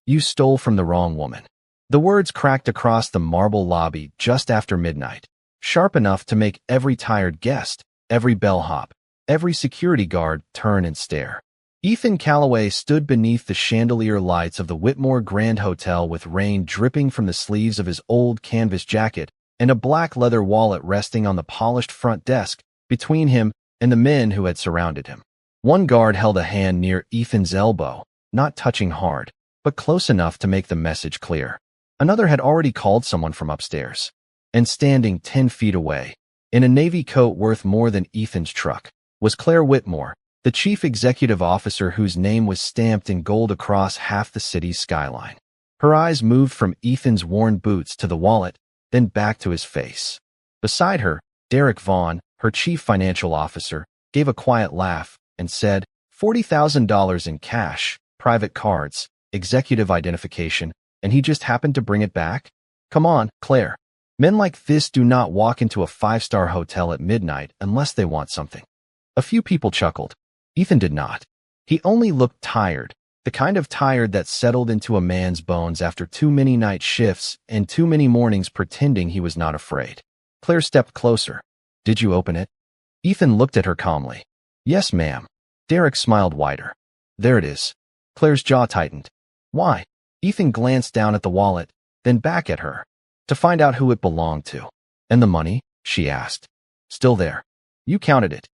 You stole from the wrong woman. The words cracked across the marble lobby just after midnight, sharp enough to make every tired guest, every bellhop, every security guard turn and stare. Ethan Calloway stood beneath the chandelier lights of the Whitmore Grand Hotel with rain dripping from the sleeves of his old canvas jacket and a black leather wallet resting on the polished front desk between him and the men who had surrounded him. One guard held a hand near Ethan's elbow, not touching hard, but close enough to make the message clear. Another had already called someone from upstairs. And standing 10 feet away, in a navy coat worth more than Ethan's truck, was Claire Whitmore, the chief executive officer whose name was stamped in gold across half the city's skyline. Her eyes moved from Ethan's worn boots to the wallet, then back to his face. Beside her, Derek Vaughn, her chief financial officer, gave a quiet laugh and said, $40,000 in cash, private cards, executive identification, and he just happened to bring it back? Come on, Claire. Men like this do not walk into a five-star hotel at midnight unless they want something. A few people chuckled. Ethan did not. He only looked tired, the kind of tired that settled into a man's bones after too many night shifts and too many mornings pretending he was not afraid. Claire stepped closer. Did you open it? Ethan looked at her calmly. Yes, ma'am. Derek smiled wider. There it is. Claire's jaw tightened. Why? Ethan glanced down at the wallet, then back at her. To find out who it belonged to. And the money? She asked. Still there. You counted it.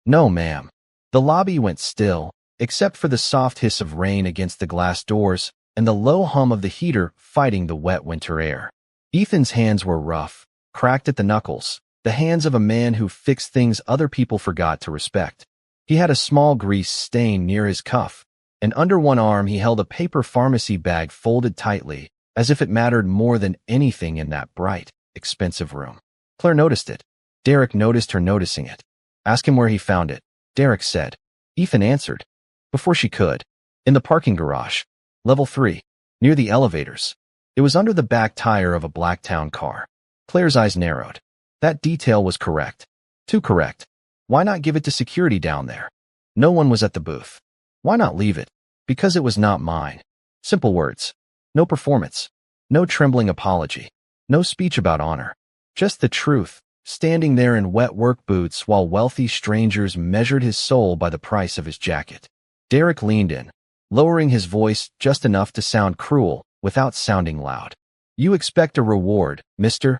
No, ma'am. The lobby went still, except for the soft hiss of rain against the glass doors and the low hum of the heater fighting the wet winter air. Ethan's hands were rough, cracked at the knuckles, the hands of a man who fixed things other people forgot to respect. He had a small grease stain near his cuff, and under one arm he held a paper pharmacy bag folded tightly, as if it mattered more than anything in that bright, expensive room. Claire noticed it. Derek noticed her noticing it. Ask him where he found it, Derek said. Ethan answered. Before she could. In the parking garage. Level 3. Near the elevators. It was under the back tire of a Blacktown car. Claire's eyes narrowed. That detail was correct. Too correct. Why not give it to security down there? No one was at the booth. Why not leave it? Because it was not mine. Simple words. No performance. No trembling apology. No speech about honor. Just the truth. Standing there in wet work boots while wealthy strangers measured his soul by the price of his jacket. Derek leaned in, lowering his voice just enough to sound cruel without sounding loud. You expect a reward, Mr.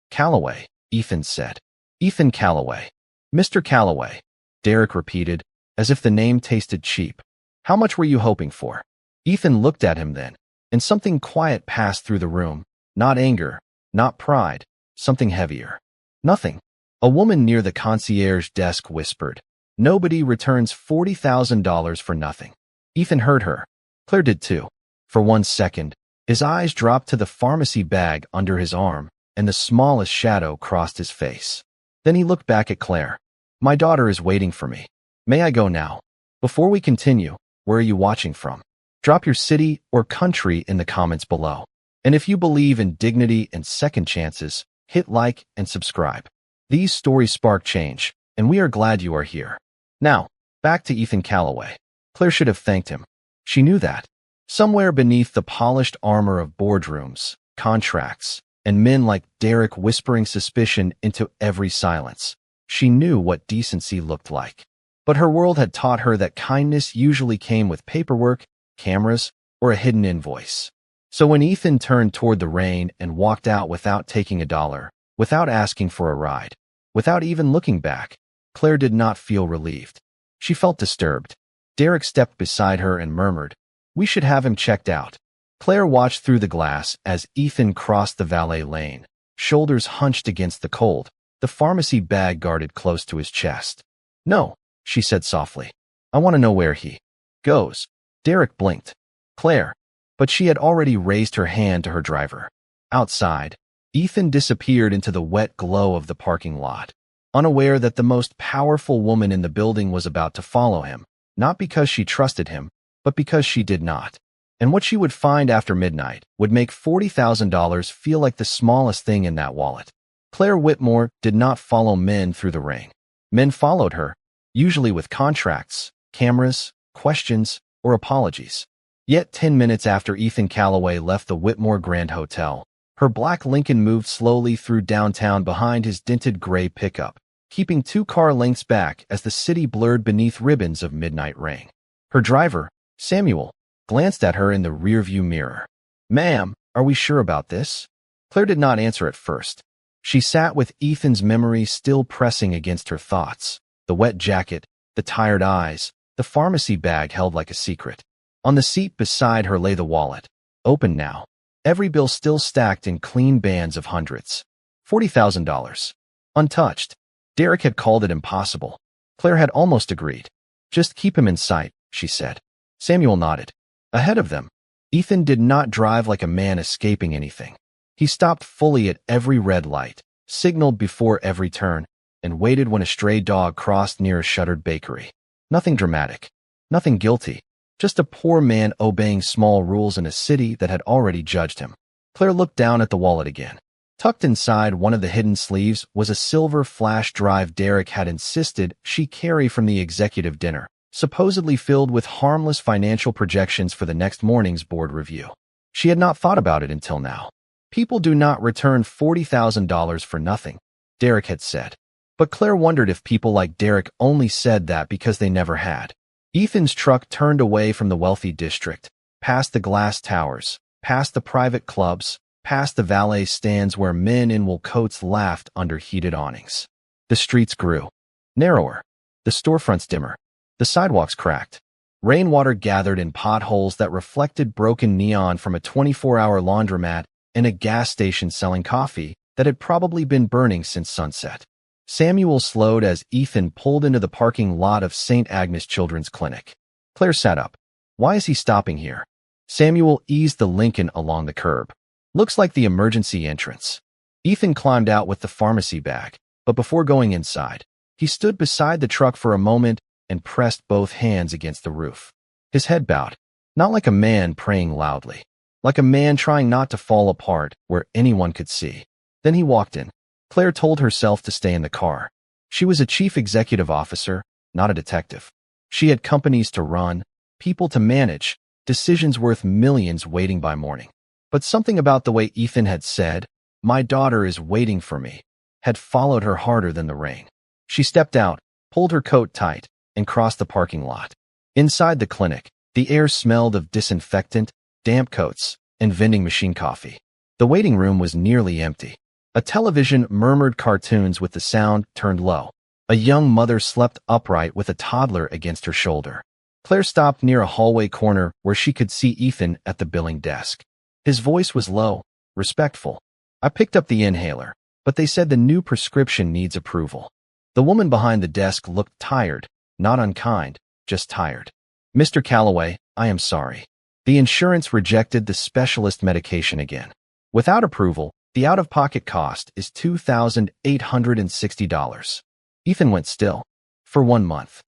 Calloway, Ethan said. Ethan Calloway. Mr. Calloway, Derek repeated, as if the name tasted cheap. How much were you hoping for? Ethan looked at him then, and something quiet passed through the room. Not anger, not pride, something heavier. Nothing. A woman near the concierge desk whispered, Nobody returns $40,000 for nothing. Ethan heard her. Claire did too. For 1 second, his eyes dropped to the pharmacy bag under his arm, and the smallest shadow crossed his face. Then he looked back at Claire. My daughter is waiting for me. May I go now? Before we continue, where are you watching from? Drop your city or country in the comments below. And if you believe in dignity and second chances, hit like and subscribe. These stories spark change, and we are glad you are here. Now, back to Ethan Calloway. Claire should have thanked him. She knew that. Somewhere beneath the polished armor of boardrooms, contracts, and men like Derek whispering suspicion into every silence, she knew what decency looked like. But her world had taught her that kindness usually came with paperwork, cameras, or a hidden invoice. So when Ethan turned toward the rain and walked out without taking a dollar, without asking for a ride, without even looking back, Claire did not feel relieved. She felt disturbed. Derek stepped beside her and murmured, We should have him checked out. Claire watched through the glass as Ethan crossed the valet lane, shoulders hunched against the cold, the pharmacy bag guarded close to his chest. No, she said softly. I want to know where he goes. Derek blinked. Claire. But she had already raised her hand to her driver. Outside, Ethan disappeared into the wet glow of the parking lot, unaware that the most powerful woman in the building was about to follow him, not because she trusted him, but because she did not. And what she would find after midnight would make $40,000 feel like the smallest thing in that wallet. Claire Whitmore did not follow men through the rain. Men followed her, usually with contracts, cameras, questions, or apologies. Yet 10 minutes after Ethan Calloway left the Whitmore Grand Hotel, her black Lincoln moved slowly through downtown behind his dented gray pickup, keeping 2 car lengths back as the city blurred beneath ribbons of midnight rain. Her driver, Samuel, glanced at her in the rearview mirror. "Ma'am, are we sure about this?" Claire did not answer at first. She sat with Ethan's memory still pressing against her thoughts. The wet jacket, the tired eyes, the pharmacy bag held like a secret. On the seat beside her lay the wallet, open now. Every bill still stacked in clean bands of hundreds. $40,000. Untouched. Derek had called it impossible. Claire had almost agreed. "Just keep him in sight," she said. Samuel nodded. Ahead of them, Ethan did not drive like a man escaping anything. He stopped fully at every red light, signaled before every turn, and waited when a stray dog crossed near a shuttered bakery. Nothing dramatic. Nothing guilty. Just a poor man obeying small rules in a city that had already judged him. Claire looked down at the wallet again. Tucked inside one of the hidden sleeves was a silver flash drive Derek had insisted she carry from the executive dinner, supposedly filled with harmless financial projections for the next morning's board review. She had not thought about it until now. People do not return $40,000 for nothing, Derek had said. But Claire wondered if people like Derek only said that because they never had. Ethan's truck turned away from the wealthy district, past the glass towers, past the private clubs, past the valet stands where men in wool coats laughed under heated awnings. The streets grew narrower, the storefronts dimmer, the sidewalks cracked. Rainwater gathered in potholes that reflected broken neon from a 24-hour laundromat and a gas station selling coffee that had probably been burning since sunset. Samuel slowed as Ethan pulled into the parking lot of St. Agnes Children's Clinic. Claire sat up. "Why is he stopping here?" Samuel eased the Lincoln along the curb. "Looks like the emergency entrance." Ethan climbed out with the pharmacy bag, but before going inside, he stood beside the truck for a moment and pressed both hands against the roof. His head bowed, not like a man praying loudly, like a man trying not to fall apart where anyone could see. Then he walked in. Claire told herself to stay in the car. She was a chief executive officer, not a detective. She had companies to run, people to manage, decisions worth millions waiting by morning. But something about the way Ethan had said, "My daughter is waiting for me," had followed her harder than the rain. She stepped out, pulled her coat tight, and crossed the parking lot. Inside the clinic, the air smelled of disinfectant, damp coats, and vending machine coffee. The waiting room was nearly empty. A television murmured cartoons with the sound turned low. A young mother slept upright with a toddler against her shoulder. Claire stopped near a hallway corner where she could see Ethan at the billing desk. His voice was low, respectful. "I picked up the inhaler, but they said the new prescription needs approval." The woman behind the desk looked tired, not unkind, just tired. "Mr. Calloway, I am sorry. The insurance rejected the specialist medication again. Without approval, the out-of-pocket cost is $2,860. Ethan went still. "For 1 month.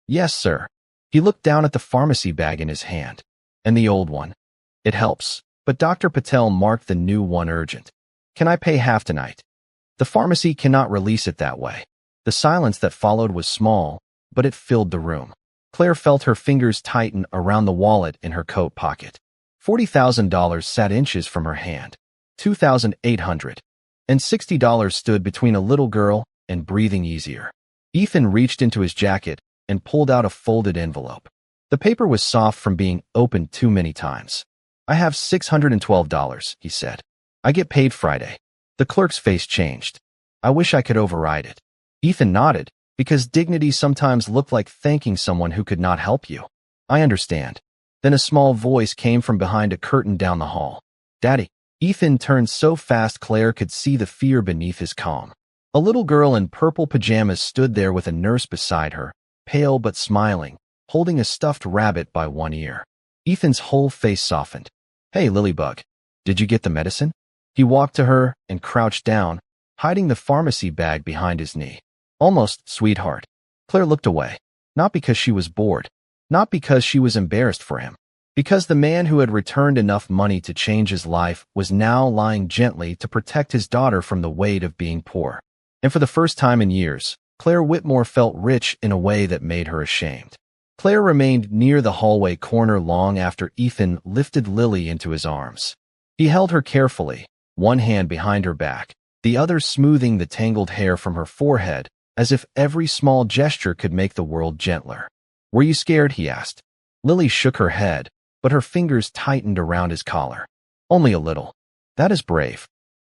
"Yes, sir." He looked down at the pharmacy bag in his hand. "And the old one?" "It helps, but Dr. Patel marked the new one urgent." "Can I pay half tonight?" "The pharmacy cannot release it that way." The silence that followed was small, but it filled the room. Claire felt her fingers tighten around the wallet in her coat pocket. $40,000 sat inches from her hand. $2,860 stood between a little girl and breathing easier. Ethan reached into his jacket and pulled out a folded envelope. The paper was soft from being opened too many times. "I have $612, he said. "I get paid Friday." The clerk's face changed. "I wish I could override it." Ethan nodded, because dignity sometimes looked like thanking someone who could not help you. "I understand." Then a small voice came from behind a curtain down the hall. "Daddy." Ethan turned so fast Claire could see the fear beneath his calm. A little girl in purple pajamas stood there with a nurse beside her, pale but smiling, holding a stuffed rabbit by one ear. Ethan's whole face softened. "Hey, Lilybug, did you get the medicine?" He walked to her and crouched down, hiding the pharmacy bag behind his knee. "Almost, sweetheart." Claire looked away, not because she was bored, not because she was embarrassed for him, because the man who had returned enough money to change his life was now lying gently to protect his daughter from the weight of being poor. And for the first time in years, Claire Whitmore felt rich in a way that made her ashamed. Claire remained near the hallway corner long after Ethan lifted Lily into his arms. He held her carefully, one hand behind her back, the other smoothing the tangled hair from her forehead, as if every small gesture could make the world gentler. "Were you scared?" he asked. Lily shook her head, but her fingers tightened around his collar. "Only a little." "That is brave."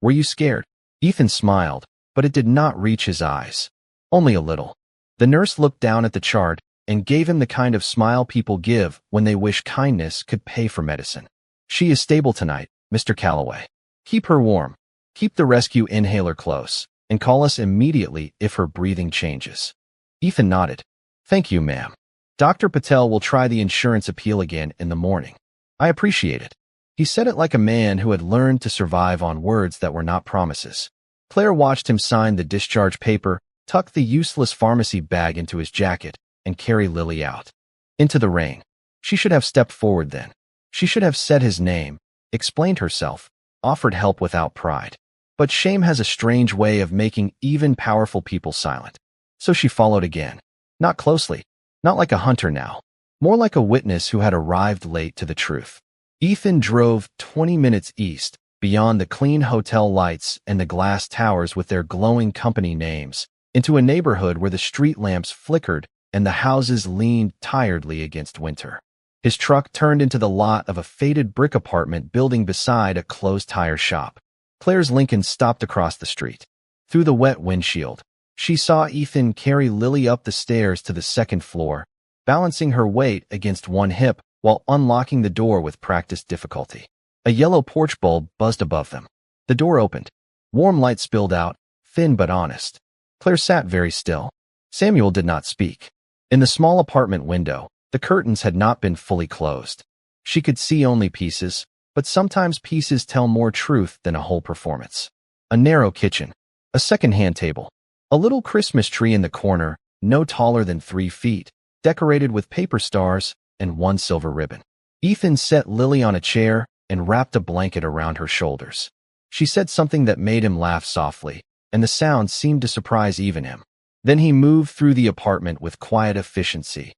"Were you scared?" Ethan smiled, but it did not reach his eyes. "Only a little." The nurse looked down at the chart and gave him the kind of smile people give when they wish kindness could pay for medicine. "She is stable tonight, Mr. Calloway. Keep her warm. Keep the rescue inhaler close, and call us immediately if her breathing changes." Ethan nodded. "Thank you, ma'am. Dr. Patel will try the insurance appeal again in the morning." "I appreciate it." He said it like a man who had learned to survive on words that were not promises. Claire watched him sign the discharge paper, tuck the useless pharmacy bag into his jacket, and carry Lily out. Into the rain. She should have stepped forward then. She should have said his name, explained herself, offered help without pride. But shame has a strange way of making even powerful people silent. So she followed again. Not closely. Not like a hunter now. More like a witness who had arrived late to the truth. Ethan drove 20 minutes east, beyond the clean hotel lights and the glass towers with their glowing company names, into a neighborhood where the street lamps flickered and the houses leaned tiredly against winter. His truck turned into the lot of a faded brick apartment building beside a closed tire shop. Claire's Lincoln stopped across the street. Through the wet windshield, she saw Ethan carry Lily up the stairs to the second floor, balancing her weight against one hip while unlocking the door with practiced difficulty. A yellow porch bulb buzzed above them. The door opened. Warm light spilled out, thin but honest. Claire sat very still. Samuel did not speak. In the small apartment window, the curtains had not been fully closed. She could see only pieces, but sometimes pieces tell more truth than a whole performance. A narrow kitchen, a second-hand table, a little Christmas tree in the corner, no taller than 3 feet, decorated with paper stars and one silver ribbon. Ethan set Lily on a chair and wrapped a blanket around her shoulders. She said something that made him laugh softly, and the sound seemed to surprise even him. Then he moved through the apartment with quiet efficiency.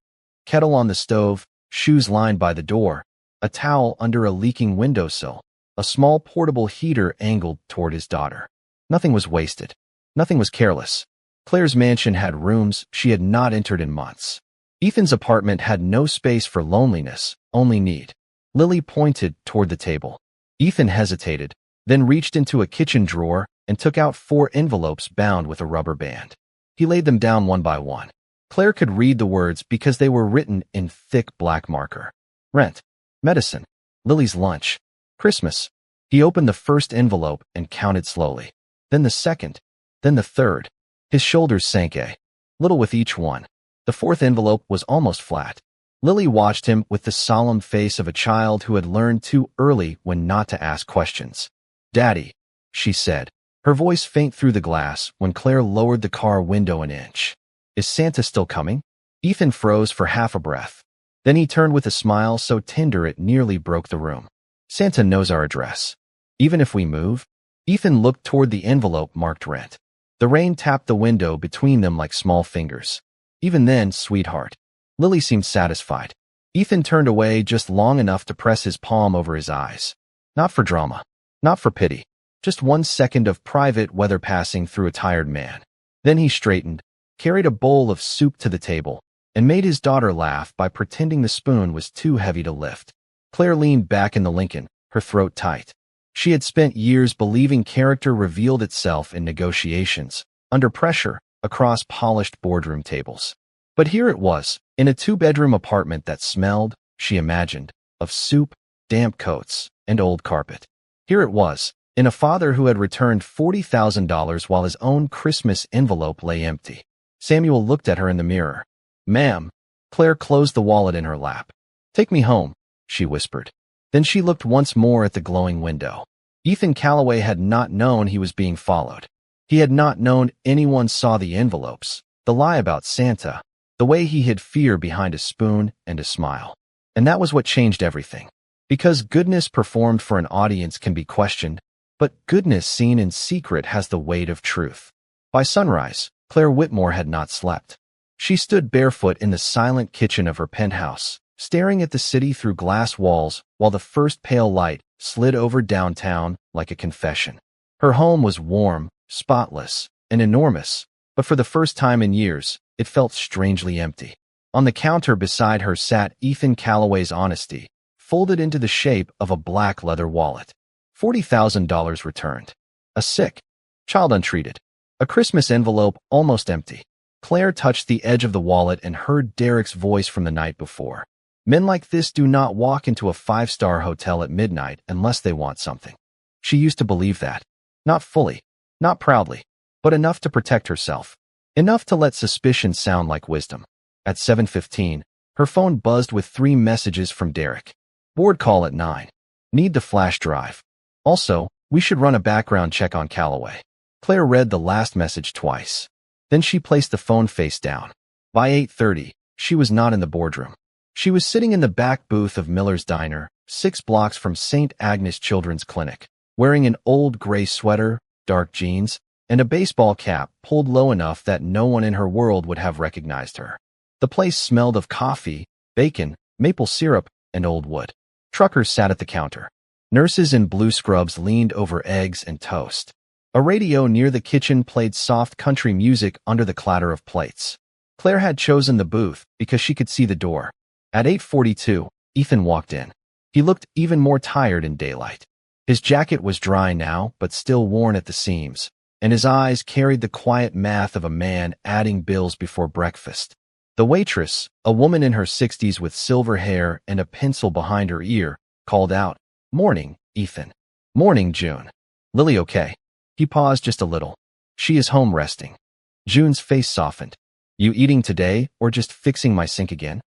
Kettle on the stove, shoes lined by the door, a towel under a leaking windowsill, a small portable heater angled toward his daughter. Nothing was wasted. Nothing was careless. Claire's mansion had rooms she had not entered in months. Ethan's apartment had no space for loneliness, only need. Lily pointed toward the table. Ethan hesitated, then reached into a kitchen drawer and took out 4 envelopes bound with a rubber band. He laid them down one by one. Claire could read the words because they were written in thick black marker. Rent. Medicine. Lily's lunch. Christmas. He opened the first envelope and counted slowly. Then the second. Then the third. His shoulders sank a little with each one. The 4th envelope was almost flat. Lily watched him with the solemn face of a child who had learned too early when not to ask questions. "Daddy," she said, her voice faint through the glass when Claire lowered the car window an inch. "Is Santa still coming?" Ethan froze for half a breath. Then he turned with a smile so tender it nearly broke the room. "Santa knows our address. Even if we move?" Ethan looked toward the envelope marked rent. The rain tapped the window between them like small fingers. "Even then, sweetheart." Lily seemed satisfied. Ethan turned away just long enough to press his palm over his eyes. Not for drama. Not for pity. Just 1 second of private weather passing through a tired man. Then he straightened, carried a bowl of soup to the table, and made his daughter laugh by pretending the spoon was too heavy to lift. Claire leaned back in the Lincoln, her throat tight. She had spent years believing character revealed itself in negotiations, under pressure, across polished boardroom tables. But here it was, in a 2-bedroom apartment that smelled, she imagined, of soup, damp coats, and old carpet. Here it was, in a father who had returned $40,000 while his own Christmas envelope lay empty. Samuel looked at her in the mirror. "Ma'am." Claire closed the wallet in her lap. "Take me home," she whispered. Then she looked once more at the glowing window. Ethan Calloway had not known he was being followed. He had not known anyone saw the envelopes, the lie about Santa, the way he hid fear behind a spoon and a smile. And that was what changed everything. Because goodness performed for an audience can be questioned, but goodness seen in secret has the weight of truth. By sunrise, Claire Whitmore had not slept. She stood barefoot in the silent kitchen of her penthouse, staring at the city through glass walls while the first pale light slid over downtown like a confession. Her home was warm, spotless, and enormous, but for the first time in years, it felt strangely empty. On the counter beside her sat Ethan Calloway's honesty, folded into the shape of a black leather wallet. $40,000 returned. A sick child untreated. A Christmas envelope almost empty. Claire touched the edge of the wallet and heard Derek's voice from the night before. Men like this do not walk into a five-star hotel at midnight unless they want something. She used to believe that. Not fully, not proudly, but enough to protect herself. Enough to let suspicion sound like wisdom. At 7:15, her phone buzzed with 3 messages from Derek. Board call at 9. Need the flash drive. Also, we should run a background check on Calloway. Claire read the last message twice. Then she placed the phone face down. By 8:30, she was not in the boardroom. She was sitting in the back booth of Miller's Diner, 6 blocks from St. Agnes Children's Clinic, wearing an old gray sweater, dark jeans, and a baseball cap pulled low enough that no one in her world would have recognized her. The place smelled of coffee, bacon, maple syrup, and old wood. Truckers sat at the counter. Nurses in blue scrubs leaned over eggs and toast. A radio near the kitchen played soft country music under the clatter of plates. Claire had chosen the booth because she could see the door. At 8:42, Ethan walked in. He looked even more tired in daylight. His jacket was dry now, but still worn at the seams, and his eyes carried the quiet math of a man adding bills before breakfast. The waitress, a woman in her 60s with silver hair and a pencil behind her ear, called out, "Morning, Ethan." "Morning, June." "Lily okay?" He paused just a little. "She is home resting." June's face softened. "You eating today or just fixing my sink again?"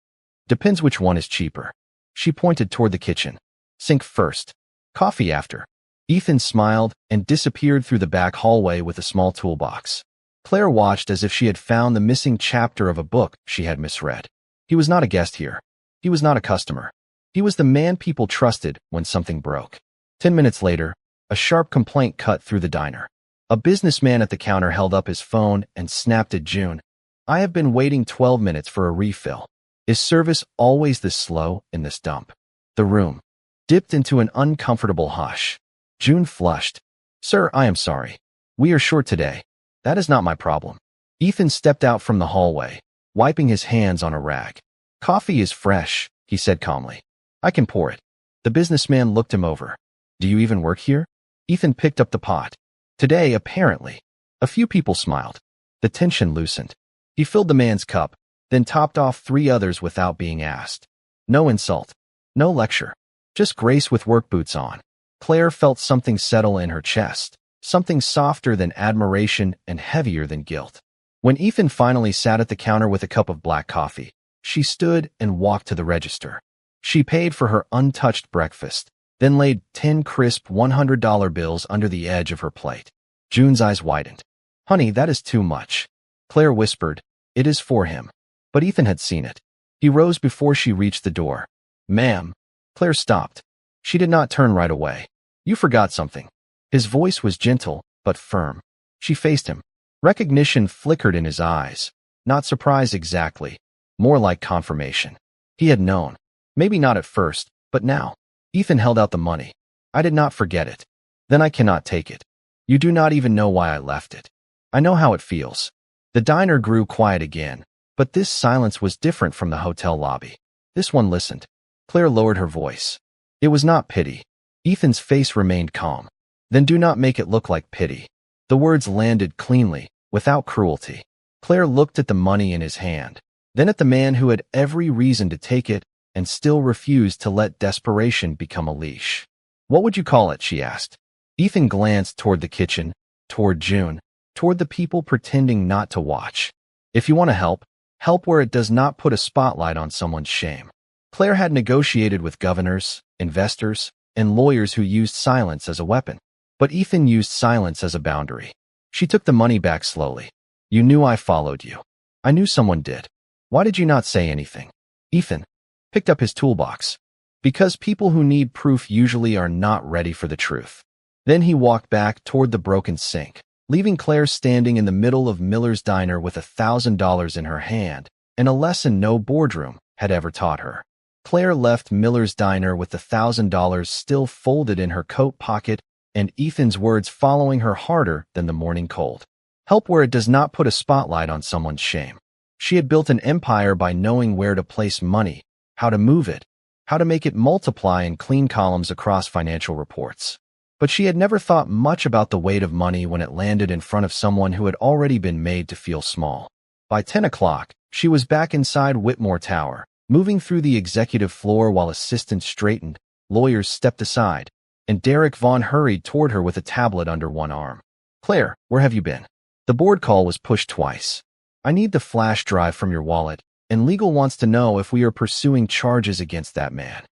"Depends which one is cheaper." She pointed toward the kitchen. "Sink first. Coffee after." Ethan smiled and disappeared through the back hallway with a small toolbox. Claire watched as if she had found the missing chapter of a book she had misread. He was not a guest here. He was not a customer. He was the man people trusted when something broke. 10 minutes later, a sharp complaint cut through the diner. A businessman at the counter held up his phone and snapped at June. "I have been waiting 12 minutes for a refill. Is service always this slow in this dump?" The room dipped into an uncomfortable hush. June flushed. "Sir, I am sorry. We are short today. That is not my problem." Ethan stepped out from the hallway, wiping his hands on a rag. "Coffee is fresh," he said calmly. "I can pour it." The businessman looked him over. "Do you even work here?" Ethan picked up the pot. "Today, apparently." A few people smiled. The tension loosened. He filled the man's cup, then topped off 3 others without being asked. No insult. No lecture. Just grace with work boots on. Claire felt something settle in her chest, something softer than admiration and heavier than guilt. When Ethan finally sat at the counter with a cup of black coffee, she stood and walked to the register. She paid for her untouched breakfast, then laid 10 crisp $100 bills under the edge of her plate. June's eyes widened. "Honey, that is too much." Claire whispered, "It is for him." But Ethan had seen it. He rose before she reached the door. "Ma'am." Claire stopped. She did not turn right away. "You forgot something." His voice was gentle, but firm. She faced him. Recognition flickered in his eyes. Not surprise exactly. More like confirmation. He had known. Maybe not at first, but now. Ethan held out the money. "I did not forget it." "Then I cannot take it. You do not even know why I left it." "I know how it feels." The diner grew quiet again, but this silence was different from the hotel lobby. This one listened. Claire lowered her voice. It was not pity. Ethan's face remained calm. "Then do not make it look like pity." The words landed cleanly, without cruelty. Claire looked at the money in his hand, then at the man who had every reason to take it and still refused to let desperation become a leash. "What would you call it?" she asked. Ethan glanced toward the kitchen, toward June, toward the people pretending not to watch. "If you want to help, help where it does not put a spotlight on someone's shame." Claire had negotiated with governors, investors, and lawyers who used silence as a weapon. But Ethan used silence as a boundary. She took the money back slowly. "You knew I followed you. I knew someone did. Why did you not say anything?" Ethan picked up his toolbox. "Because people who need proof usually are not ready for the truth." Then he walked back toward the broken sink. leaving Claire standing in the middle of Miller's diner with $1,000 in her hand, and a lesson no boardroom had ever taught her. Claire left Miller's diner with the $1,000 still folded in her coat pocket and Ethan's words following her harder than the morning cold. Help where it does not put a spotlight on someone's shame. She had built an empire by knowing where to place money, how to move it, how to make it multiply in clean columns across financial reports. But she had never thought much about the weight of money when it landed in front of someone who had already been made to feel small. By 10 o'clock, she was back inside Whitmore Tower, moving through the executive floor while assistants straightened, lawyers stepped aside, and Derek Vaughn hurried toward her with a tablet under one arm. "Claire, where have you been?" The board call was pushed twice. "I need the flash drive from your wallet, and legal wants to know if we are pursuing charges against that man."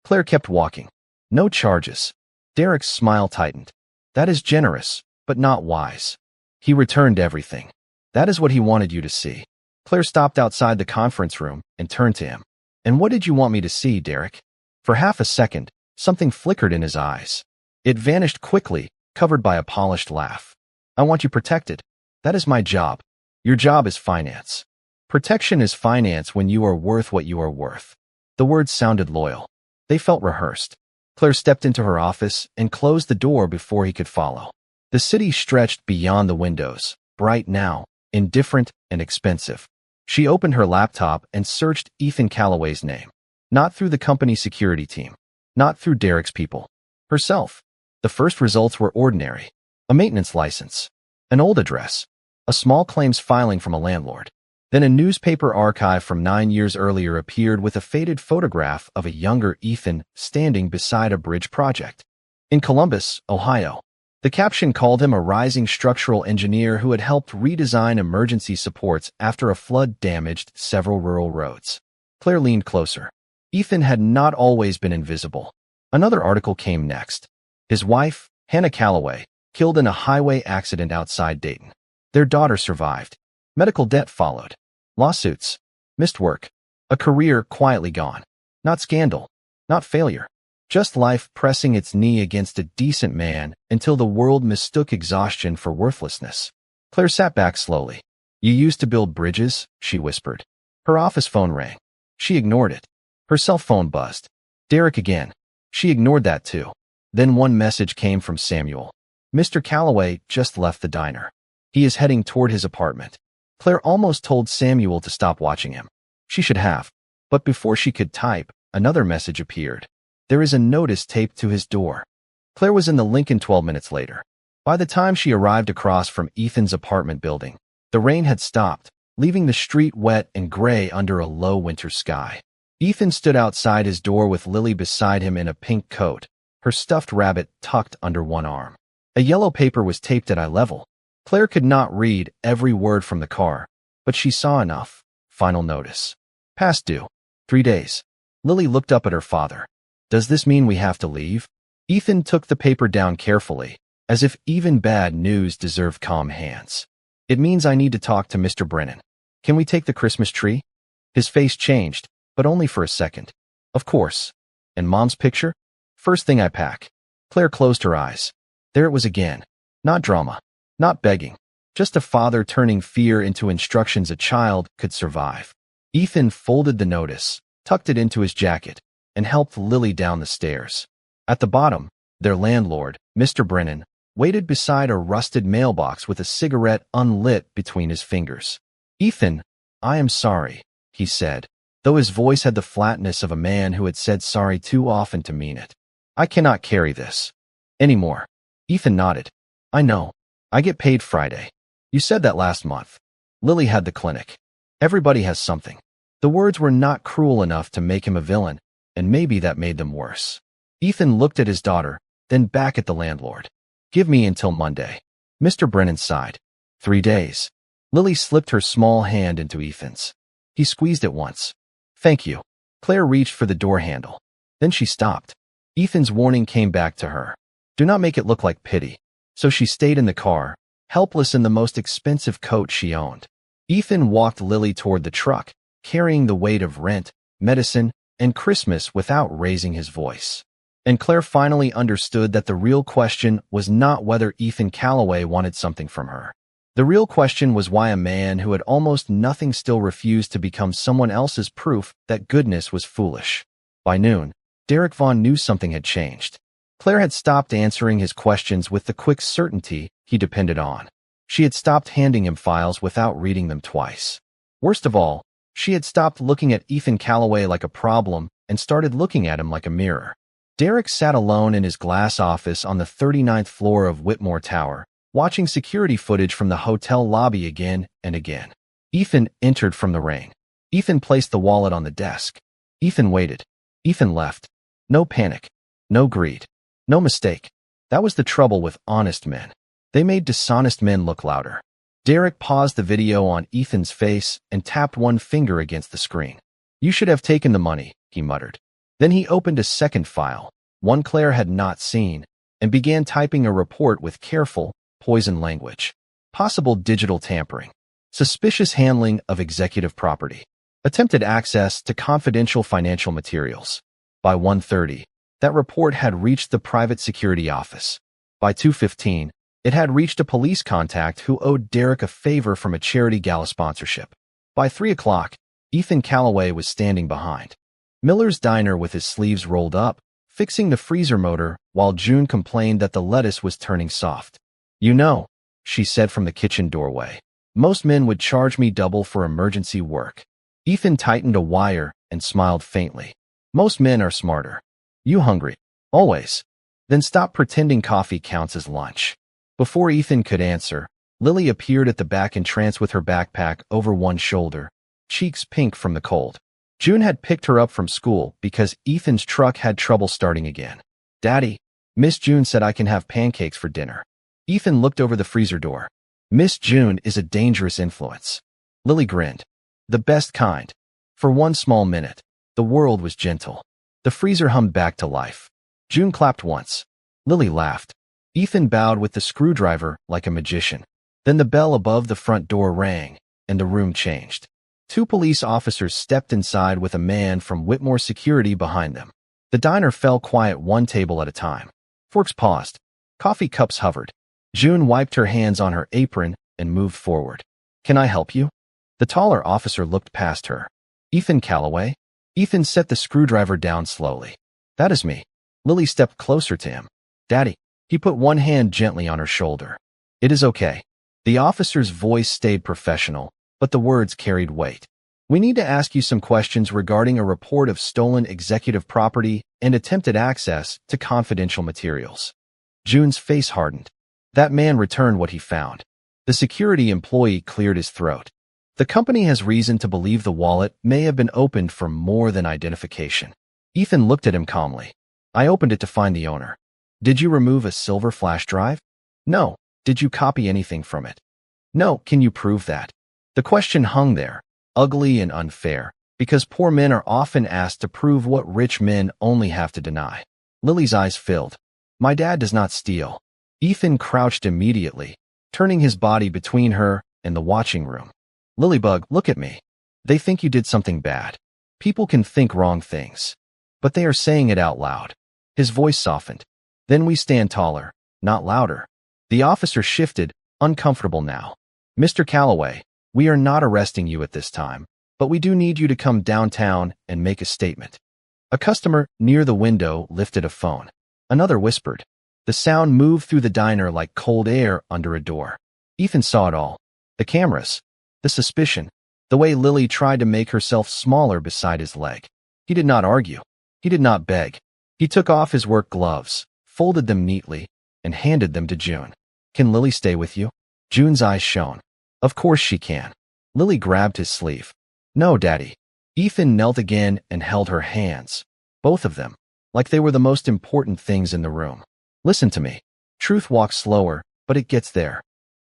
Claire kept walking. "No charges." Derek's smile tightened. "That is generous, but not wise. He returned everything. That is what he wanted you to see." Claire stopped outside the conference room and turned to him. "And what did you want me to see, Derek?" For half a second, something flickered in his eyes. It vanished quickly, covered by a polished laugh. "I want you protected. That is my job. Your job is finance. Protection is finance when you are worth what you are worth." The words sounded loyal. They felt rehearsed. Claire stepped into her office and closed the door before he could follow. The city stretched beyond the windows, bright now, indifferent and expensive. She opened her laptop and searched Ethan Calloway's name. Not through the company security team. Not through Derek's people. Herself. The first results were ordinary. A maintenance license. An old address. A small claims filing from a landlord. Then a newspaper archive from 9 years earlier appeared with a faded photograph of a younger Ethan standing beside a bridge project. In Columbus, Ohio. The caption called him a rising structural engineer who had helped redesign emergency supports after a flood damaged several rural roads. Claire leaned closer. Ethan had not always been invisible. Another article came next. His wife, Hannah Calloway, killed in a highway accident outside Dayton. Their daughter survived. Medical debt followed. Lawsuits. Missed work. A career quietly gone. Not scandal. Not failure. Just life pressing its knee against a decent man until the world mistook exhaustion for worthlessness. Claire sat back slowly. "You used to build bridges," she whispered. Her office phone rang. She ignored it. Her cell phone buzzed. Derek again. She ignored that too. Then one message came from Samuel. "Mr. Calloway just left the diner. He is heading toward his apartment." Claire almost told Samuel to stop watching him. She should have. But before she could type, another message appeared. "There is a notice taped to his door." Claire was in the Lincoln 12 minutes later. By the time she arrived across from Ethan's apartment building, the rain had stopped, leaving the street wet and gray under a low winter sky. Ethan stood outside his door with Lily beside him in a pink coat, her stuffed rabbit tucked under one arm. A yellow paper was taped at eye level. Claire could not read every word from the car, but she saw enough. Final notice. Past due. 3 days. Lily looked up at her father. "Does this mean we have to leave?" Ethan took the paper down carefully, as if even bad news deserved calm hands. "It means I need to talk to Mr. Brennan. Can we take the Christmas tree?" His face changed, but only for a second. "Of course. And Mom's picture? First thing I pack." Claire closed her eyes. There it was again. Not drama. Not begging. Just a father turning fear into instructions a child could survive. Ethan folded the notice, tucked it into his jacket, and helped Lily down the stairs. At the bottom, their landlord, Mr. Brennan, waited beside a rusted mailbox with a cigarette unlit between his fingers. "Ethan, I am sorry," he said, though his voice had the flatness of a man who had said sorry too often to mean it. "I cannot carry this anymore." Ethan nodded. "I know. I get paid Friday. You said that last month. Lily had the clinic. Everybody has something." The words were not cruel enough to make him a villain, and maybe that made them worse. Ethan looked at his daughter, then back at the landlord. "Give me until Monday." Mr. Brennan sighed. 3 days. Lily slipped her small hand into Ethan's. He squeezed it once. "Thank you." Claire reached for the door handle. Then she stopped. Ethan's warning came back to her. Do not make it look like pity. So she stayed in the car, helpless in the most expensive coat she owned. Ethan walked Lily toward the truck, carrying the weight of rent, medicine, and Christmas without raising his voice. And Claire finally understood that the real question was not whether Ethan Calloway wanted something from her. The real question was why a man who had almost nothing still refused to become someone else's proof that goodness was foolish. By noon, Derek Vaughn knew something had changed. Claire had stopped answering his questions with the quick certainty he depended on. She had stopped handing him files without reading them twice. Worst of all, she had stopped looking at Ethan Calloway like a problem and started looking at him like a mirror. Derek sat alone in his glass office on the 39th floor of Whitmore Tower, watching security footage from the hotel lobby again and again. Ethan entered from the rain. Ethan placed the wallet on the desk. Ethan waited. Ethan left. No panic. No greed. No mistake. That was the trouble with honest men. They made dishonest men look louder. Derek paused the video on Ethan's face and tapped one finger against the screen. "You should have taken the money," he muttered. Then he opened a second file, one Claire had not seen, and began typing a report with careful, poisoned language. Possible digital tampering. Suspicious handling of executive property. Attempted access to confidential financial materials. By 1:30, that report had reached the private security office. By 2:15, it had reached a police contact who owed Derek a favor from a charity gala sponsorship. By 3 o'clock, Ethan Calloway was standing behind Miller's Diner with his sleeves rolled up, fixing the freezer motor while June complained that the lettuce was turning soft. "You know," she said from the kitchen doorway, "most men would charge me double for emergency work." Ethan tightened a wire and smiled faintly. "Most men are smarter. You hungry? Always. Then stop pretending coffee counts as lunch." Before Ethan could answer, Lily appeared at the back entrance with her backpack over one shoulder, cheeks pink from the cold. June had picked her up from school because Ethan's truck had trouble starting again. "Daddy, Miss June said I can have pancakes for dinner." Ethan looked over the freezer door. "Miss June is a dangerous influence." Lily grinned. "The best kind." For one small minute, the world was gentle. The freezer hummed back to life. June clapped once. Lily laughed. Ethan bowed with the screwdriver like a magician. Then the bell above the front door rang, and the room changed. Two police officers stepped inside with a man from Whitmore Security behind them. The diner fell quiet one table at a time. Forks paused. Coffee cups hovered. June wiped her hands on her apron and moved forward. "Can I help you?" The taller officer looked past her. "Ethan Calloway?" Ethan set the screwdriver down slowly. "That is me." Lily stepped closer to him. "Daddy." He put one hand gently on her shoulder. "It is okay." The officer's voice stayed professional, but the words carried weight. "We need to ask you some questions regarding a report of stolen executive property and attempted access to confidential materials." June's face hardened. That man returned what he found. The security employee cleared his throat. "The company has reason to believe the wallet may have been opened for more than identification." Ethan looked at him calmly. "I opened it to find the owner." "Did you remove a silver flash drive?" "No." "Did you copy anything from it?" "No." "Can you prove that?" The question hung there, ugly and unfair, because poor men are often asked to prove what rich men only have to deny. Lily's eyes filled. "My dad does not steal." Ethan crouched immediately, turning his body between her and the watching room. "Lilybug, look at me. They think you did something bad. People can think wrong things, but they are saying it out loud." His voice softened. "Then we stand taller, not louder." The officer shifted, uncomfortable now. "Mr. Calloway, we are not arresting you at this time, but we do need you to come downtown and make a statement." A customer near the window lifted a phone. Another whispered. The sound moved through the diner like cold air under a door. Ethan saw it all. The cameras. The suspicion. The way Lily tried to make herself smaller beside his leg. He did not argue. He did not beg. He took off his work gloves, folded them neatly, and handed them to June. "Can Lily stay with you?" June's eyes shone. "Of course she can." Lily grabbed his sleeve. "No, Daddy." Ethan knelt again and held her hands, both of them, like they were the most important things in the room. "Listen to me. Truth walks slower, but it gets there.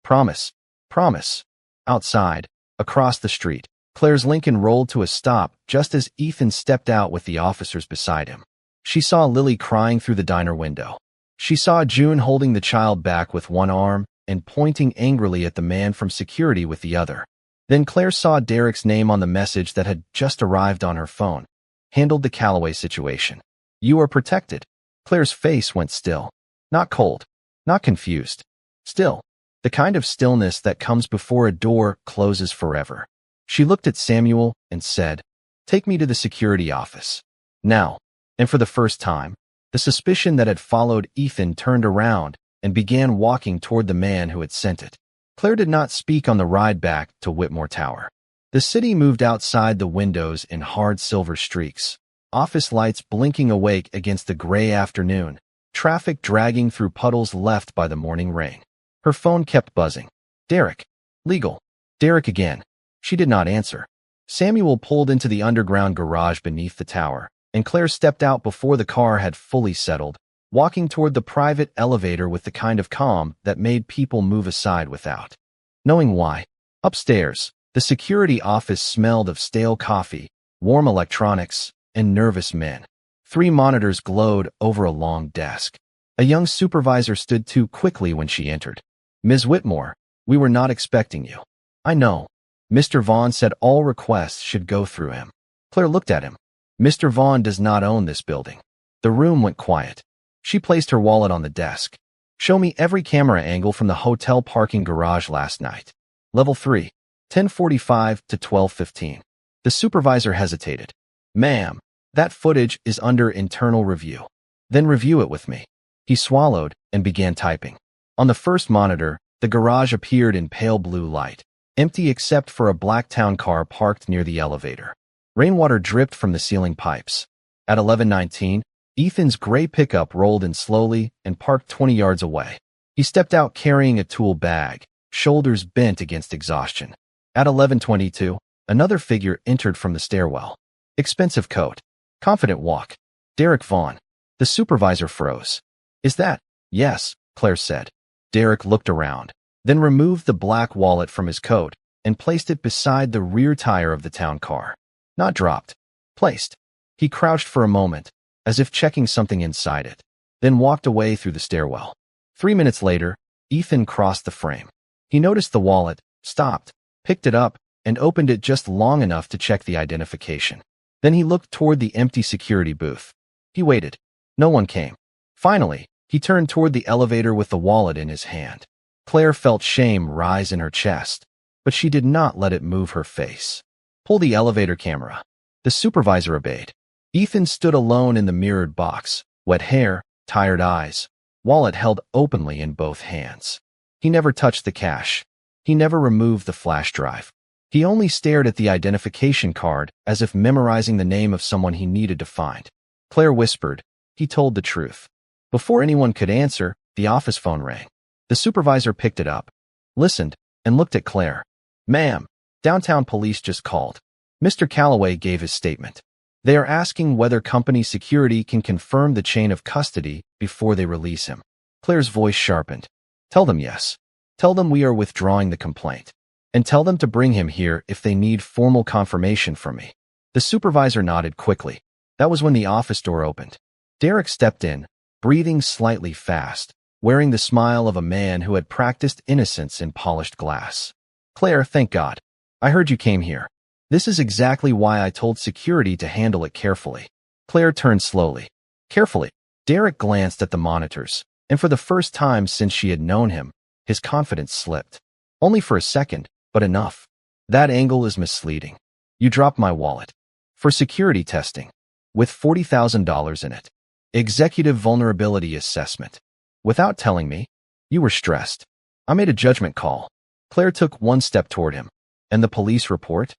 Promise. Promise." Outside, across the street, Claire's Lincoln rolled to a stop just as Ethan stepped out with the officers beside him. She saw Lily crying through the diner window. She saw June holding the child back with one arm and pointing angrily at the man from security with the other. Then Claire saw Derek's name on the message that had just arrived on her phone. "Handled the Calloway situation. You are protected." Claire's face went still. Not cold. Not confused. Still. The kind of stillness that comes before a door closes forever. She looked at Samuel and said, "Take me to the security office. Now." And for the first time, the suspicion that had followed Ethan turned around and began walking toward the man who had sent it. Claire did not speak on the ride back to Whitmore Tower. The city moved outside the windows in hard silver streaks, office lights blinking awake against the gray afternoon, traffic dragging through puddles left by the morning rain. Her phone kept buzzing. Derek. Legal. Derek again. She did not answer. Samuel pulled into the underground garage beneath the tower, and Claire stepped out before the car had fully settled, walking toward the private elevator with the kind of calm that made people move aside without knowing why. Upstairs, the security office smelled of stale coffee, warm electronics, and nervous men. 3 monitors glowed over a long desk. A young supervisor stood too quickly when she entered. "Ms. Whitmore, we were not expecting you." "I know." Mr. Vaughn said all requests should go through him. Claire looked at him. "Mr. Vaughn does not own this building." The room went quiet. She placed her wallet on the desk. "Show me every camera angle from the hotel parking garage last night. Level 3, 10:45 to 12:15. The supervisor hesitated. "Ma'am, that footage is under internal review." "Then review it with me." He swallowed and began typing. On the first monitor, the garage appeared in pale blue light, empty except for a black town car parked near the elevator. Rainwater dripped from the ceiling pipes. At 11:19, Ethan's gray pickup rolled in slowly and parked 20 yards away. He stepped out carrying a tool bag, shoulders bent against exhaustion. At 11:22, another figure entered from the stairwell. Expensive coat. Confident walk. Derek Vaughn. The supervisor froze. "Is that?" "Yes," Claire said. Derek looked around, then removed the black wallet from his coat and placed it beside the rear tire of the town car. Not dropped. Placed. He crouched for a moment, as if checking something inside it, then walked away through the stairwell. 3 minutes later, Ethan crossed the frame. He noticed the wallet, stopped, picked it up, and opened it just long enough to check the identification. Then he looked toward the empty security booth. He waited. No one came. Finally, he turned toward the elevator with the wallet in his hand. Claire felt shame rise in her chest, but she did not let it move her face. "Pull the elevator camera." The supervisor obeyed. Ethan stood alone in the mirrored box, wet hair, tired eyes, wallet held openly in both hands. He never touched the cash. He never removed the flash drive. He only stared at the identification card as if memorizing the name of someone he needed to find. Claire whispered. He told the truth. Before anyone could answer, the office phone rang. The supervisor picked it up, listened, and looked at Claire. "Ma'am, downtown police just called." Mr. Calloway gave his statement. "They are asking whether company security can confirm the chain of custody before they release him." Claire's voice sharpened. "Tell them yes. Tell them we are withdrawing the complaint. And tell them to bring him here if they need formal confirmation from me." The supervisor nodded quickly. That was when the office door opened. Derek stepped in, breathing slightly fast, wearing the smile of a man who had practiced innocence in polished glass. "Claire, thank God. I heard you came here. This is exactly why I told security to handle it carefully." Claire turned slowly. Carefully. Derek glanced at the monitors, and for the first time since she had known him, his confidence slipped. "Only for a second, but enough. That angle is misleading. You dropped my wallet. For security testing. With $40,000 in it. Executive vulnerability assessment. Without telling me. You were stressed. I made a judgment call." Claire took one step toward him. "And the police report?"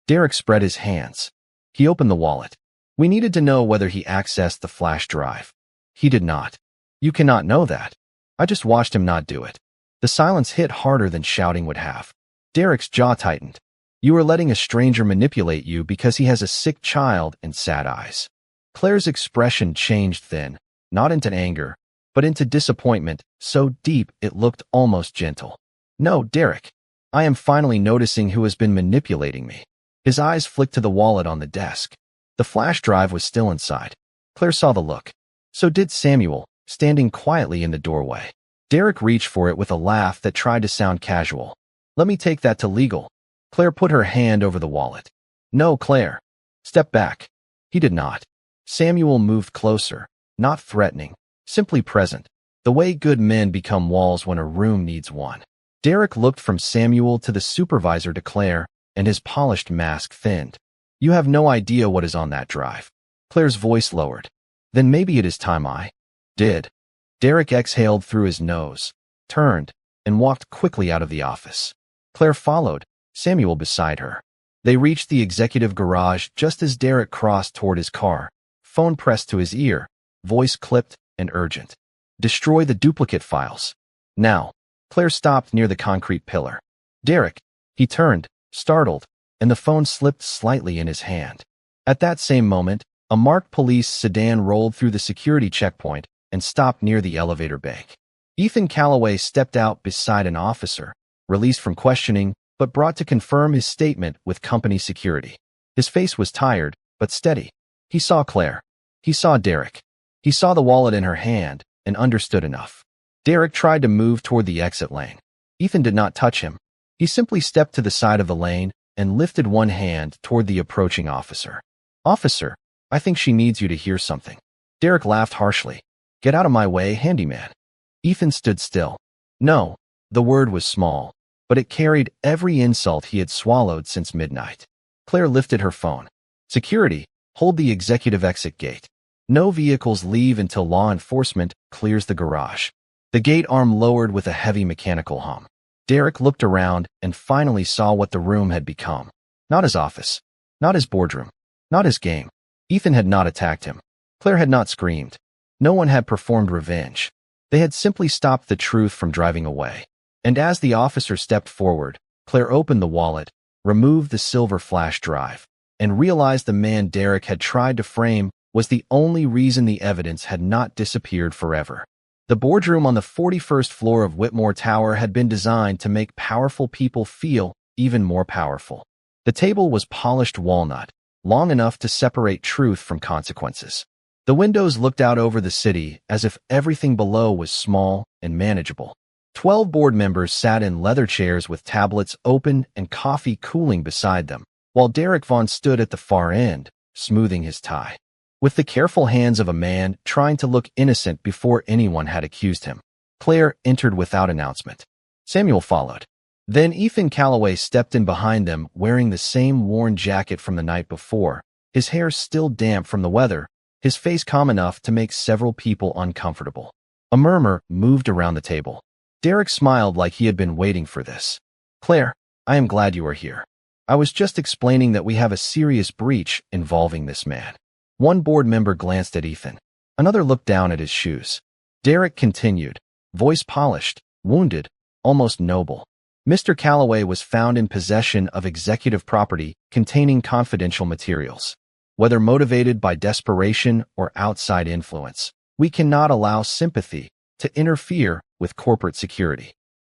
Derek spread his hands. He opened the wallet. "We needed to know whether he accessed the flash drive. He did not." "You cannot know that. I just watched him not do it." The silence hit harder than shouting would have. Derek's jaw tightened. "You are letting a stranger manipulate you because he has a sick child and sad eyes." Claire's expression changed then, not into anger, but into disappointment, so deep it looked almost gentle. "No, Derek. I am finally noticing who has been manipulating me." His eyes flicked to the wallet on the desk. The flash drive was still inside. Claire saw the look. So did Samuel, standing quietly in the doorway. Derek reached for it with a laugh that tried to sound casual. "Let me take that to legal." Claire put her hand over the wallet. "No, Claire. Step back." He did not. Samuel moved closer, not threatening, simply present, the way good men become walls when a room needs one. Derek looked from Samuel to the supervisor to Claire, and his polished mask thinned. You have no idea what is on that drive. Claire's voice lowered. Then maybe it is time I did. Derek exhaled through his nose, turned, and walked quickly out of the office. Claire followed, Samuel beside her. They reached the executive garage just as Derek crossed toward his car, phone pressed to his ear, voice clipped and urgent. Destroy the duplicate files. Now. Claire stopped near the concrete pillar. Derek. He turned, startled, and the phone slipped slightly in his hand. At that same moment, a marked police sedan rolled through the security checkpoint and stopped near the elevator bank. Ethan Calloway stepped out beside an officer, released from questioning, but brought to confirm his statement with company security. His face was tired, but steady. He saw Claire. He saw Derek. He saw the wallet in her hand and understood enough. Derek tried to move toward the exit lane. Ethan did not touch him. He simply stepped to the side of the lane and lifted one hand toward the approaching officer. Officer, I think she needs you to hear something. Derek laughed harshly. Get out of my way, handyman. Ethan stood still. No, the word was small, but it carried every insult he had swallowed since midnight. Claire lifted her phone. Security, hold the executive exit gate. No vehicles leave until law enforcement clears the garage. The gate arm lowered with a heavy mechanical hum. Derek looked around and finally saw what the room had become. Not his office. Not his boardroom. Not his game. Ethan had not attacked him. Claire had not screamed. No one had performed revenge. They had simply stopped the truth from driving away. And as the officer stepped forward, Claire opened the wallet, removed the silver flash drive, and realized the man Derek had tried to frame was the only reason the evidence had not disappeared forever. The boardroom on the 41st floor of Whitmore Tower had been designed to make powerful people feel even more powerful. The table was polished walnut, long enough to separate truth from consequences. The windows looked out over the city as if everything below was small and manageable. 12 board members sat in leather chairs with tablets open and coffee cooling beside them, while Derek Vaughn stood at the far end, smoothing his tie. With the careful hands of a man trying to look innocent before anyone had accused him, Claire entered without announcement. Samuel followed. Then Ethan Calloway stepped in behind them wearing the same worn jacket from the night before, his hair still damp from the weather, his face calm enough to make several people uncomfortable. A murmur moved around the table. Derek smiled like he had been waiting for this. Claire, I am glad you are here. I was just explaining that we have a serious breach involving this man. One board member glanced at Ethan. Another looked down at his shoes. Derek continued, voice polished, wounded, almost noble. Mr. Calloway was found in possession of executive property containing confidential materials. Whether motivated by desperation or outside influence, we cannot allow sympathy to interfere with corporate security.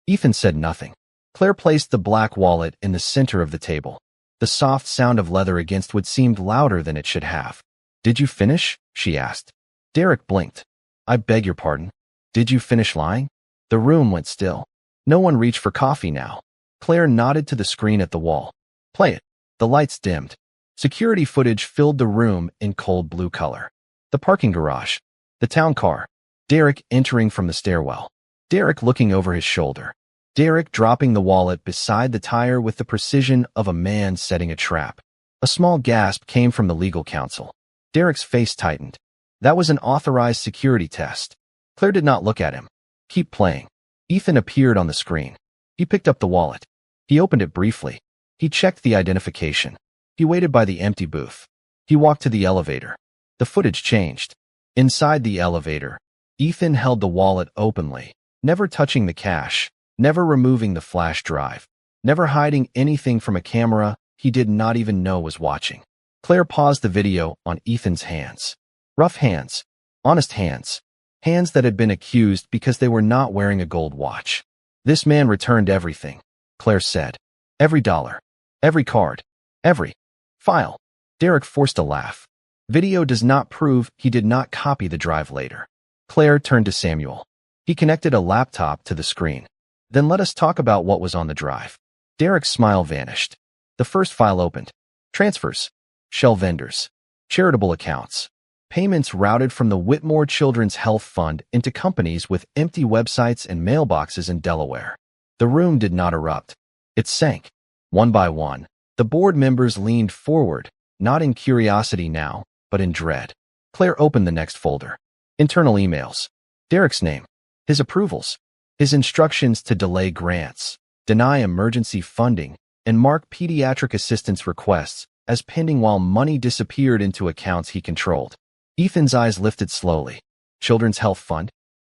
Ethan said nothing. Claire placed the black wallet in the center of the table. The soft sound of leather against wood seemed louder than it should have. Did you finish? She asked. Derek blinked. I beg your pardon. Did you finish lying? The room went still. No one reached for coffee now. Claire nodded to the screen at the wall. Play it. The lights dimmed. Security footage filled the room in cold blue color. The parking garage. The town car. Derek entering from the stairwell. Derek looking over his shoulder. Derek dropping the wallet beside the tire with the precision of a man setting a trap. A small gasp came from the legal counsel. Derek's face tightened. That was an authorized security test. Claire did not look at him. Keep playing. Ethan appeared on the screen. He picked up the wallet. He opened it briefly. He checked the identification. He waited by the empty booth. He walked to the elevator. The footage changed. Inside the elevator, Ethan held the wallet openly, never touching the cash, never removing the flash drive, never hiding anything from a camera he did not even know was watching. Claire paused the video on Ethan's hands. Rough hands. Honest hands. Hands that had been accused because they were not wearing a gold watch. This man returned everything, Claire said. Every dollar. Every card. Every file. Derek forced a laugh. Video does not prove he did not copy the drive later. Claire turned to Samuel. He connected a laptop to the screen. Then let us talk about what was on the drive. Derek's smile vanished. The first file opened. Transfers. Shell vendors. Charitable accounts. Payments routed from the Whitmore Children's Health Fund into companies with empty websites and mailboxes in Delaware. The room did not erupt. It sank. One by one, the board members leaned forward, not in curiosity now, but in dread. Claire opened the next folder. Internal emails. Derek's name. His approvals. His instructions to delay grants, deny emergency funding, and mark pediatric assistance requests as pending while money disappeared into accounts he controlled. Ethan's eyes lifted slowly. Children's Health Fund?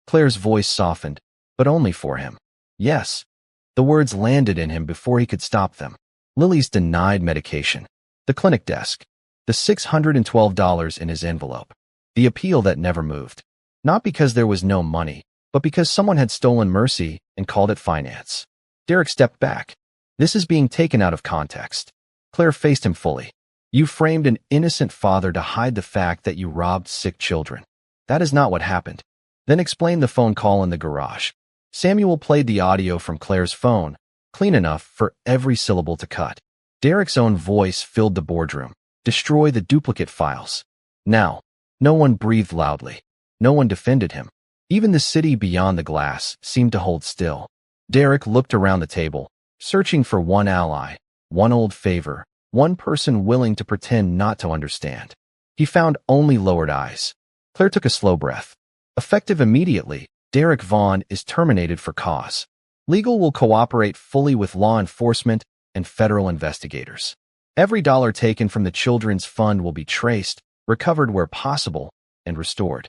Claire's voice softened, but only for him. Yes. The words landed in him before he could stop them. Lily's denied medication. The clinic desk. The $612 in his envelope. The appeal that never moved. Not because there was no money, but because someone had stolen mercy and called it finance. Derek stepped back. This is being taken out of context. Claire faced him fully. You framed an innocent father to hide the fact that you robbed sick children. That is not what happened. Then explain the phone call in the garage. Samuel played the audio from Claire's phone, clean enough for every syllable to cut. Derek's own voice filled the boardroom. Destroy the duplicate files. Now, no one breathed loudly. No one defended him. Even the city beyond the glass seemed to hold still. Derek looked around the table, searching for one ally, one old favor, one person willing to pretend not to understand. He found only lowered eyes. Claire took a slow breath. Effective immediately, Derek Vaughn is terminated for cause. Legal will cooperate fully with law enforcement and federal investigators. Every dollar taken from the Children's Fund will be traced, recovered where possible, and restored.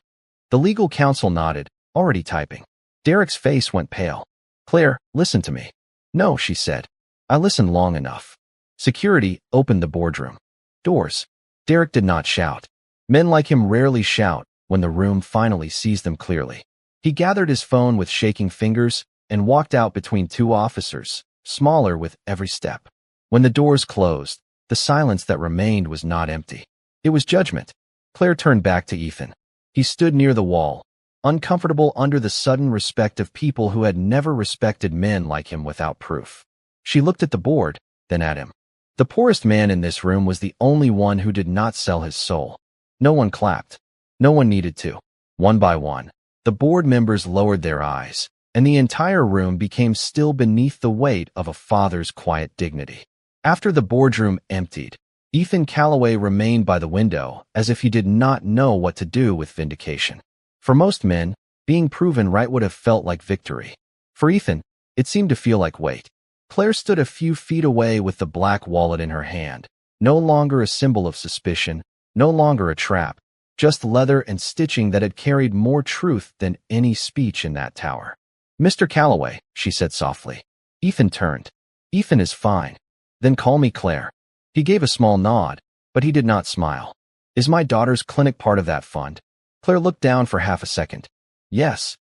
The legal counsel nodded, already typing. Derek's face went pale. Claire, listen to me. No, she said. I listened long enough. Security opened the boardroom. Doors. Derek did not shout. Men like him rarely shout when the room finally sees them clearly. He gathered his phone with shaking fingers and walked out between two officers, smaller with every step. When the doors closed, the silence that remained was not empty. It was judgment. Claire turned back to Ethan. He stood near the wall, uncomfortable under the sudden respect of people who had never respected men like him without proof. She looked at the board, then at him. The poorest man in this room was the only one who did not sell his soul. No one clapped. No one needed to. One by one, the board members lowered their eyes, and the entire room became still beneath the weight of a father's quiet dignity. After the boardroom emptied, Ethan Calloway remained by the window as if he did not know what to do with vindication. For most men, being proven right would have felt like victory. For Ethan, it seemed to feel like weight. Claire stood a few feet away with the black wallet in her hand, no longer a symbol of suspicion, no longer a trap, just leather and stitching that had carried more truth than any speech in that tower. Mr. Calloway, she said softly. Ethan turned. Ethan is fine. Then call me Claire. He gave a small nod, but he did not smile. Is my daughter's clinic part of that fund? Claire looked down for half a second. Yes.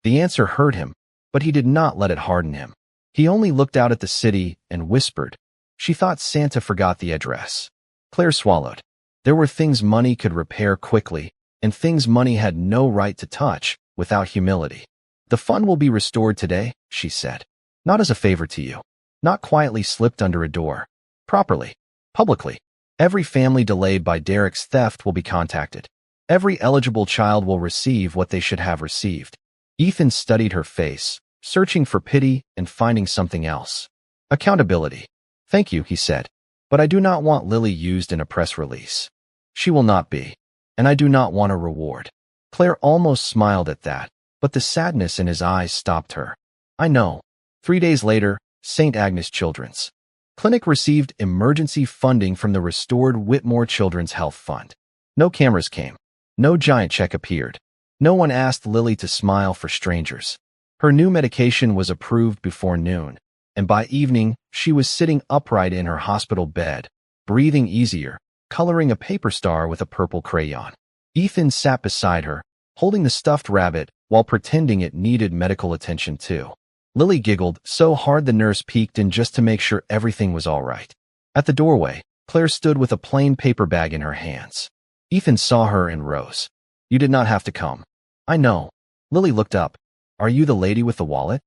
The answer hurt him, but he did not let it harden him. He only looked out at the city and whispered. She thought Santa forgot the address. Claire swallowed. There were things money could repair quickly, and things money had no right to touch without humility. The fund will be restored today, she said. Not as a favor to you. Not quietly slipped under a door. Properly. Publicly. Every family delayed by Derek's theft will be contacted. Every eligible child will receive what they should have received. Ethan studied her face, searching for pity and finding something else. Accountability. Thank you, he said. But I do not want Lily used in a press release. She will not be. And I do not want a reward. Claire almost smiled at that, but the sadness in his eyes stopped her. I know. 3 days later, St. Agnes Children's Clinic received emergency funding from the restored Whitmore Children's Health Fund. No cameras came. No giant check appeared. No one asked Lily to smile for strangers. Her new medication was approved before noon, and by evening, she was sitting upright in her hospital bed, breathing easier, coloring a paper star with a purple crayon. Ethan sat beside her, holding the stuffed rabbit while pretending it needed medical attention too. Lily giggled so hard the nurse peeked in just to make sure everything was all right. At the doorway, Claire stood with a plain paper bag in her hands. Ethan saw her and rose. You did not have to come. I know. Lily looked up. Are you the lady with the wallet?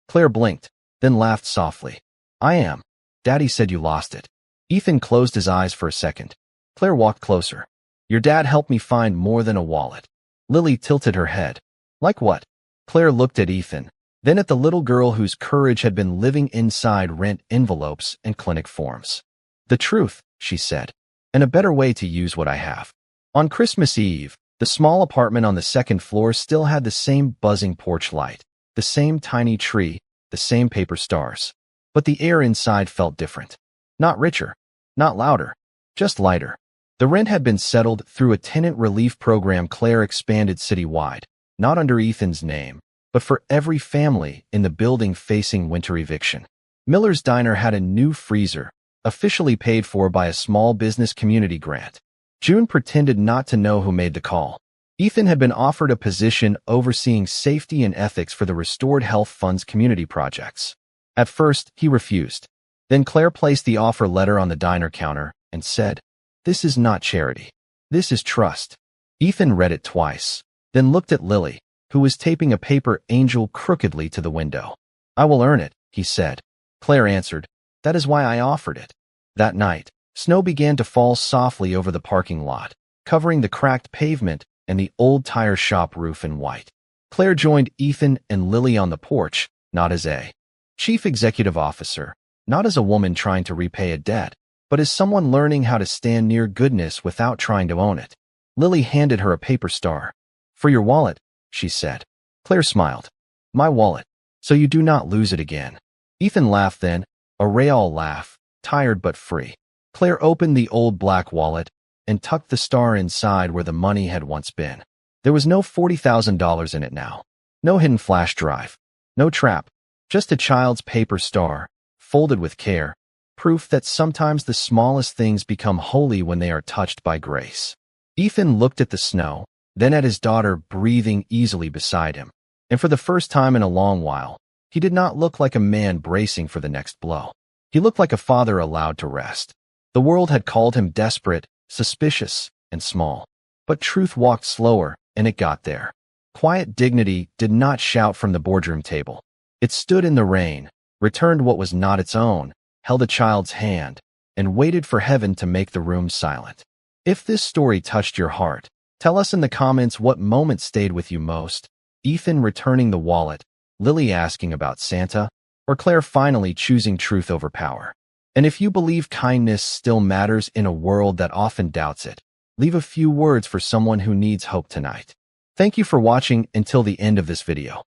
Claire blinked, then laughed softly. I am. Daddy said you lost it. Ethan closed his eyes for a second. Claire walked closer. Your dad helped me find more than a wallet. Lily tilted her head. Like what? Claire looked at Ethan, then at the little girl whose courage had been living inside rent envelopes and clinic forms. The truth, she said, and a better way to use what I have. On Christmas Eve, the small apartment on the second floor still had the same buzzing porch light, the same tiny tree, the same paper stars. But the air inside felt different. Not richer, not louder, just lighter. The rent had been settled through a tenant relief program Claire expanded citywide, not under Ethan's name, but for every family in the building facing winter eviction. Miller's Diner had a new freezer, officially paid for by a small business community grant. June pretended not to know who made the call. Ethan had been offered a position overseeing safety and ethics for the Restored Health Fund's community projects. At first, he refused. Then Claire placed the offer letter on the diner counter and said, "This is not charity. This is trust." Ethan read it twice, then looked at Lily, who was taping a paper angel crookedly to the window. "I will earn it," he said. Claire answered, "That is why I offered it." That night, snow began to fall softly over the parking lot, covering the cracked pavement and the old tire shop roof in white. Claire joined Ethan and Lily on the porch, not as a chief executive officer, not as a woman trying to repay a debt, but as someone learning how to stand near goodness without trying to own it. Lily handed her a paper star. "For your wallet," she said. Claire smiled. "My wallet, so you do not lose it again." Ethan laughed then, a real laugh, tired but free. Claire opened the old black wallet and tucked the star inside where the money had once been. There was no $40,000 in it now. No hidden flash drive. No trap. Just a child's paper star, folded with care, proof that sometimes the smallest things become holy when they are touched by grace. Ethan looked at the snow, then at his daughter breathing easily beside him. And for the first time in a long while, he did not look like a man bracing for the next blow. He looked like a father allowed to rest. The world had called him desperate, suspicious, and small. But truth walked slower, and it got there. Quiet dignity did not shout from the boardroom table. It stood in the rain, returned what was not its own, held a child's hand, and waited for heaven to make the room silent. If this story touched your heart, tell us in the comments what moment stayed with you most. Ethan returning the wallet, Lily asking about Santa, or Claire finally choosing truth over power. And if you believe kindness still matters in a world that often doubts it, leave a few words for someone who needs hope tonight. Thank you for watching until the end of this video.